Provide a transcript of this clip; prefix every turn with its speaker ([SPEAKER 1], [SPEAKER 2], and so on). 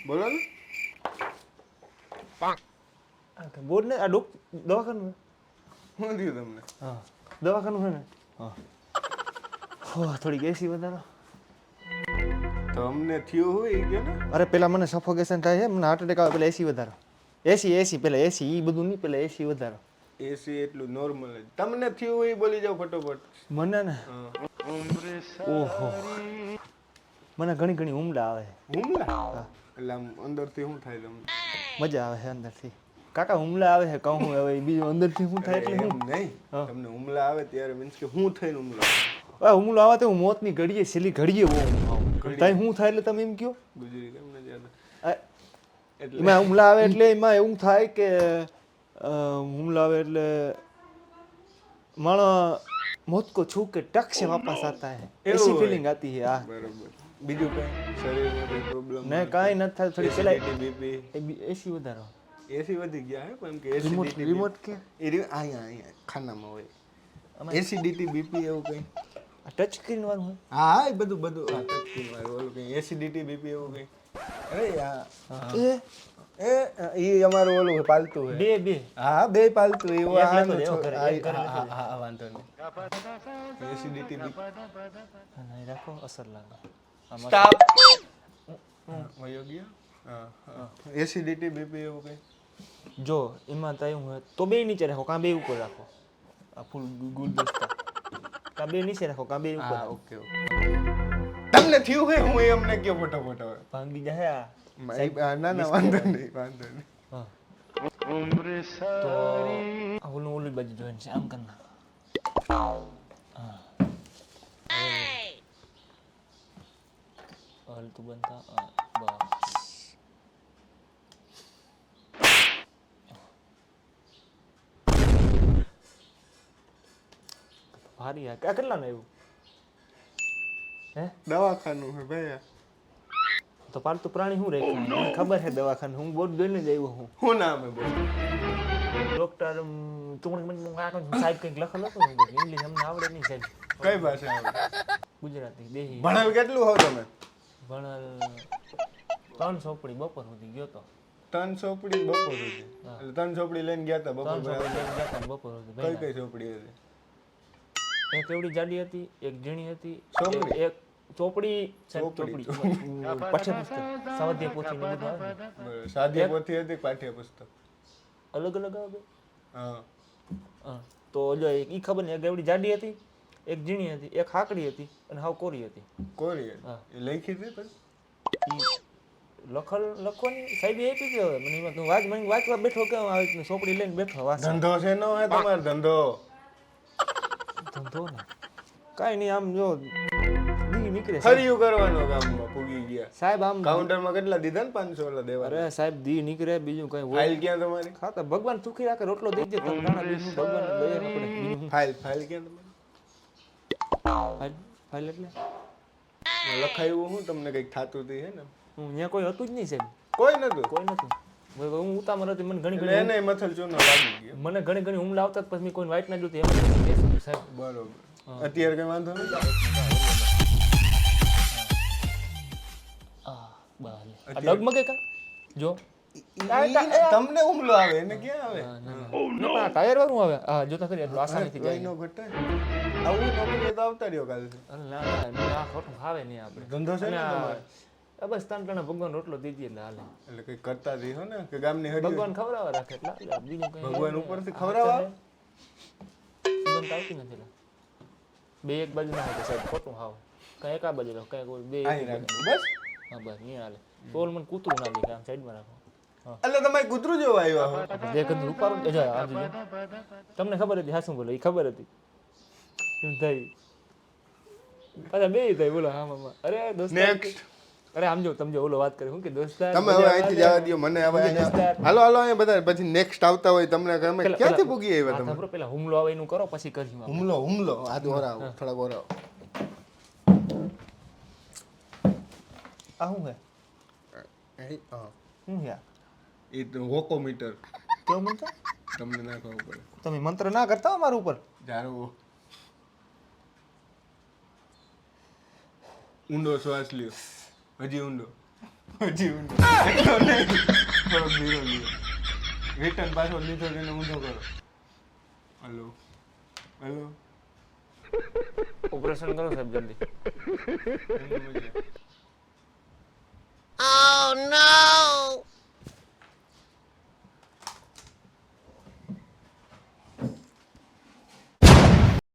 [SPEAKER 1] બોલો ને.
[SPEAKER 2] બોલ ને આ દવાખાનું
[SPEAKER 1] શું થયું તમને?
[SPEAKER 2] હા દવાખાનું છે ને હા થોડીક એસી વધારો
[SPEAKER 1] તો અમને થયું હોય એ કે ને.
[SPEAKER 2] અરે પેલા મને સફોકેશન થાય છે મને હાર્ટ એટેક આવે પેલા એસી વધારો એસી પેલા એસી એ બધું નહીં પેલા એસી વધારો
[SPEAKER 1] એસી એટલું નોર્મલ જ. તમને થયું હોય એ બોલી જાવ ફટોફટ.
[SPEAKER 2] મને ને
[SPEAKER 1] હા.
[SPEAKER 2] ઓહો મને ઘણી ઘણી ઉમલા આવે
[SPEAKER 1] હુમલા?
[SPEAKER 2] હા
[SPEAKER 1] એટલે આમ અંદરથી શું થાય તમને?
[SPEAKER 2] મજા આવે છે અંદરથી કાકા હુમલા આવે છે કહું હવે બીજું અંદરથી શું થાય એટલે
[SPEAKER 1] એમ
[SPEAKER 2] શું
[SPEAKER 1] નહીં.
[SPEAKER 2] હા
[SPEAKER 1] તમને હુમલા આવે ત્યારે મીન્સ કે શું થઈને હુમલા આવે?
[SPEAKER 2] હુમલો આવે તો હું મોતની ઘડીએ છેલ્લી ઘડીએ બહુ
[SPEAKER 1] ઘડીએ?
[SPEAKER 2] ત્યાં શું થાય એટલે તમે એમ કહો
[SPEAKER 1] ગુજરી કેમ નથી યાદ? એટલે
[SPEAKER 2] એમાં હુમલા આવે એટલે એમાં એવું થાય કે હુમલા આવે એટલે માણો मौत को छू के टक से वापस आता है ऐसी फीलिंग आती है आ
[SPEAKER 1] બરોબર. બીજું કઈ શરીરમાં કઈ પ્રોબ્લેમ
[SPEAKER 2] नहीं काई न था थोड़ी चला
[SPEAKER 1] બીપી
[SPEAKER 2] ऐसी उधर
[SPEAKER 1] એસી વધી ગયા હે પણ કે
[SPEAKER 2] रिमोट
[SPEAKER 1] એસિડિટી
[SPEAKER 2] रिमोट के
[SPEAKER 1] અહીંયા ખાનામાં હોય એસિડિટી બીપી એવું કઈ.
[SPEAKER 2] टच स्क्रीन वाला है
[SPEAKER 1] હા એ બધું આ ટચસ્ક્રીન વાળું ઓલું કઈ એસિડિટી બીપી એવું કઈ. અરે
[SPEAKER 2] ए
[SPEAKER 1] એ અમારું ઓલું પાલતું હે.
[SPEAKER 2] बे बे
[SPEAKER 1] હા બે પાલતું એવું
[SPEAKER 2] એક
[SPEAKER 1] આ
[SPEAKER 2] લેતો જાઓ ઘરે, એક ઘરે લેતો જાઓ.
[SPEAKER 1] હા વાંધો નહીં. એસિડિટી બીપી
[SPEAKER 2] नहीं रखो असर लगा
[SPEAKER 1] સ્ટાપ વયો ગયો. હા એસિડિટી બીપી એવું કઈ.
[SPEAKER 2] जो इमा तय हूँ तो बे नीचे रखो का बे ऊपर रखो फुल गुलदस्ता का बे नीचे रखो का बे ऊपर
[SPEAKER 1] હા ઓકે ઓકે. તમને થયું હોય હું એ અમને કયો ફટાફટ હવે.
[SPEAKER 2] भांगी जाए
[SPEAKER 1] ના ના વાંધો નહીં વાંધો નહીં.
[SPEAKER 2] हाँ तो ओलू ओलू बाजू जो है आम करना हाँ हल तू बनता बस भारी है क्या करना नहीं वो हैं
[SPEAKER 1] દવાખાનું હે ભાઈ.
[SPEAKER 2] तो पालतू प्राणी हूँ रेखा है खबर है दवाखाना हूँ बहुत दोने जाइयो हूँ
[SPEAKER 1] શું નામ હે બોલ.
[SPEAKER 2] डॉक्टर तुमने मन साहिब कहीं लखल હતો इंग्लिश हमने आवड़े नहीं साहिब
[SPEAKER 1] કઈ ભાષા આવે?
[SPEAKER 2] ગુજરાતી દેહી
[SPEAKER 1] ભણેલ કેટલું હો તમે?
[SPEAKER 2] ભણલ 3 ચોપડી બપોર સુધી ગયો તો
[SPEAKER 1] 3 ચોપડી બપોર સુધી. એટલે 3 ચોપડી લઈને ગયા હતા બપોર
[SPEAKER 2] 3 ચોપડી
[SPEAKER 1] બરાબર.
[SPEAKER 2] લઈને ગયા હતા બપોર સુધી
[SPEAKER 1] કઈ કઈ ચોપડી હતી?
[SPEAKER 2] એક એવડી જાડી હતી એક ઝીણી હતી
[SPEAKER 1] ચોપડી?
[SPEAKER 2] એક ચોપડી
[SPEAKER 1] ચોપડી.
[SPEAKER 2] પાઠ્યપુસ્તક સાવધ્ય પોથી ને બધું આવે ને.
[SPEAKER 1] બરાબર. સાદી પોથી હતી પાઠ્યપુસ્તક.
[SPEAKER 2] અલગ અલગ આવે
[SPEAKER 1] હા
[SPEAKER 2] હા તો જો ઈ ખબર ને એક એવડી જાડી હતી એક ઝીણી હતી એક હાકડી હતી અને હાવ કોરી હતી
[SPEAKER 1] કોરી
[SPEAKER 2] હા.
[SPEAKER 1] એ લખી હતી પણ
[SPEAKER 2] ઈ લખવાની સાહેબ આપી કે હવે મને એમાં તું વાંચવા બેઠો કે આવી રીતની ચોપડી લઈને બેઠો વાંચ
[SPEAKER 1] ધંધો છે નો હે તમારો ધંધો?
[SPEAKER 2] ધંધો ને કાંઈ નહીં આમ જો દી નીકળે
[SPEAKER 1] ફર્યું કરવાનો ગામમાં પૂગી ગયા.
[SPEAKER 2] સાહેબ આમ
[SPEAKER 1] કાઉન્ટરમાં કેટલા દીધા ને 500 ઓલા દેવા.
[SPEAKER 2] અરે સાહેબ દી નીકળે બીજું કઈ હોય
[SPEAKER 1] ફાઇલ ક્યાં તમારી?
[SPEAKER 2] ખાતા ભગવાન સુખી રાખે રોટલો દઈ દે તમે નાના બીજું ભગવાન દયા આપણે બીજું શું?
[SPEAKER 1] ફાઇલ ક્યાં તમારી?
[SPEAKER 2] ફાઇલ એટલે
[SPEAKER 1] લખાયું હું તમને કઈક થાતું હતી હે ને?
[SPEAKER 2] હું ત્યાં કોઈ હતું જ નહીં સાહેબ
[SPEAKER 1] કોઈ નતું.
[SPEAKER 2] કોઈ નતું હું ઉતામળ હતી મને ઘણી
[SPEAKER 1] એટલે
[SPEAKER 2] ઘણી
[SPEAKER 1] એને મથલ ચૂનો લાગી ગયો.
[SPEAKER 2] મને ઘણી ઘણી હુમલા આવતા જ પછી મેં કોઈ વાઇટ ના જોતી એમ જ સાહેબ
[SPEAKER 1] બરોબર. અત્યારે કઈ વાંધો નહીં.
[SPEAKER 2] ડગમગે કા જો
[SPEAKER 1] તમને હુમલો આવે એને ક્યાં આવે?
[SPEAKER 2] ના ટાયર વાળું આવે હા જોતા કરી એટલું આસાનીથી
[SPEAKER 1] કઈ
[SPEAKER 2] જાય
[SPEAKER 1] નો ઘટે. આવું નોકરી તો આવતા રહ્યો કાલથી.
[SPEAKER 2] ના આ ખોટું ખાવે નહીં આપણે
[SPEAKER 1] ધંધો છે ને તમારે?
[SPEAKER 2] બસ ત્રણ ટણા ભગવાન રોટલો દીધી એટલે હાલે
[SPEAKER 1] એટલે કઈ કરતા રહી હો ને કે ગામની હરી
[SPEAKER 2] ભગવાન ખવડાવવા રાખે એટલે હાલે. બીજું કઈ
[SPEAKER 1] ભગવાન ઉપરથી ખવડાવવા આવે?
[SPEAKER 2] સુગંધ આવતી નથી લા. બે એક બાજુ ના હોય તો સાહેબ ખોટું હાવ કઈ એક આ બાજુ રાખો કઈ કોઈ બે
[SPEAKER 1] આઈ રાખજો બસ.
[SPEAKER 2] હા બસ નહીં હાલે ટોલ મને કૂતરું ના દેખાય આમ સાઈડમાં રાખો
[SPEAKER 1] એટલે તમે કૂતરું જેવા આવ્યા હો.
[SPEAKER 2] દેખ ઉપાડું જો આમ જોજો. તમને ખબર હતી હા શું બોલો એ ખબર હતી એમ થઈ પાછા બે થઈ બોલો હા મામા અરે દોસ્ત
[SPEAKER 1] નેક્સ્ટ
[SPEAKER 2] અરે આમ જો તમે જો ઓલો વાત કરે હું કે દોસ્તાર
[SPEAKER 1] તમે હવે અહીંથી જવા દો મને હવે અહીંયા હાલો હાલો અહીંયા બધા પછી નેક્સ્ટ આવતા હોય તમને તમે ક્યાંથી પૂગી આવ્યા તમે?
[SPEAKER 2] તમે પેલા હુમલો આવે એનું કરો પછી કરશું આપણે.
[SPEAKER 1] હુમલો આ તો ઓરાવ થોડા ઓરાવ.
[SPEAKER 2] આ શું હે
[SPEAKER 1] હા
[SPEAKER 2] શું હે આ?
[SPEAKER 1] એ તો હોકોમીટર
[SPEAKER 2] કેવું મંત્ર
[SPEAKER 1] તમને ના ખબર પડે.
[SPEAKER 2] તમે મંત્ર ના કરતા હો મારા ઉપર
[SPEAKER 1] જાણવું. ઊંડો શ્વાસ લ્યો હજી ઊંડો. હજી ઊંધો એટલો નહીં થોડોક ધીરો લ્યો રિટર્ન પાછો લીધો એને ઊંધો કરો હલો હલો
[SPEAKER 2] ઓપરેશન કરો સાહેબ જલ્દી
[SPEAKER 1] એમની મજા.